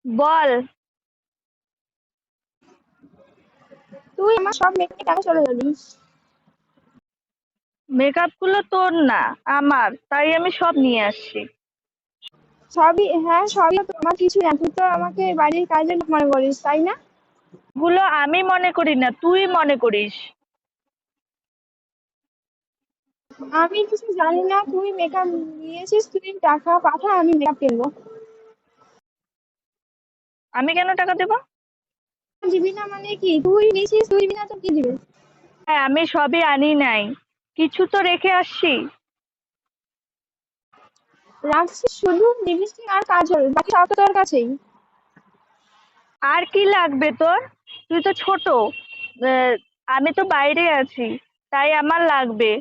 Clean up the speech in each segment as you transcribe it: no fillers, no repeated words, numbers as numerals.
বল। তুই আমার সব মেকআপ টাকা চলে যাবি। মেকআপ গুলো তোর না, আমার, তাই আমি সব নিয়ে আসছি। সবই, হ্যাঁ সবই তো আমার কিছু না, তুই তো আমাকে বাড়ির কাজের লোক মনে করিস তাই না? গুলো আমি মনে করি না, তুই মনে করিস। আমি কিছু জানি না, তুই মেকআপ নিয়েছিস, তুই টাকা পাঠা, আমি মেকআপ কিনবো। আমি কেন টাকা দেবো? দিবি না মানে কি? তুই নিয়েছিস, তুই দিবি না তো কি দিবে? হ্যাঁ, আমি সবই আনি নাই, কিছু তো রেখে আসছি। রাখছিস শুধু লিপস্টিক আর কাজল, বাকি সব তো তোর কাছেই। আর কি লাগবে তোর? তুই তো ছোট, আহ, আমি তো বাইরে আছি, তাই আমার লাগবে।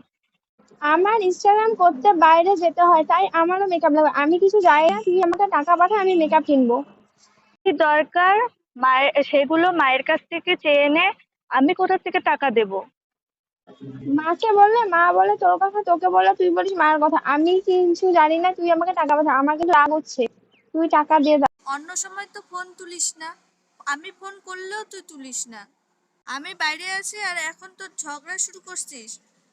আমার ইনস্টাগ্রাম করতে বাইরে যেতে হয়, তাই আমারও মেকআপ লাগবে। আমি কিছু যাই না, তুই আমাকে টাকা পাঠা, আমি মেকআপ কিনবো। কি দরকার? মায়ের সেগুলো মায়ের কাছ থেকে চেয়ে নে, আমি কোথা থেকে টাকা দেব? মাকে বললে মা বলে তোর কথা, তোকে বললে তুই বলিস মার কথা। আমি কিছু জানি না, তুই আমাকে টাকা পাঠা, আমার কিন্তু রাগ হচ্ছে। তুই টাকা দিয়ে দা। অন্য সময় তো ফোন তুলিস না, আমি ফোন করলেও তুই তুলিস না। আমি বাইরে আছি আর এখন তোর ঝগড়া শুরু করছিস।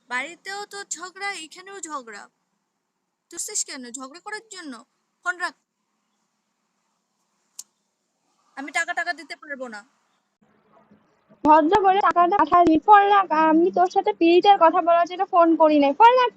বাড়িতেও তোর ঝগড়া, এখানেও ঝগড়া। তুলছিস কেন? ঝগড়া করার জন্য? ফোন রাখ, আমি টাকা টাকা দিতে পারবো না। ভদ্র করে টাকাটা পাঠাবি, ফোন রাখ। আমি তোর সাথে পিরিতের কথা বলার জন্য ফোন করি নাই, ফোন রাখ।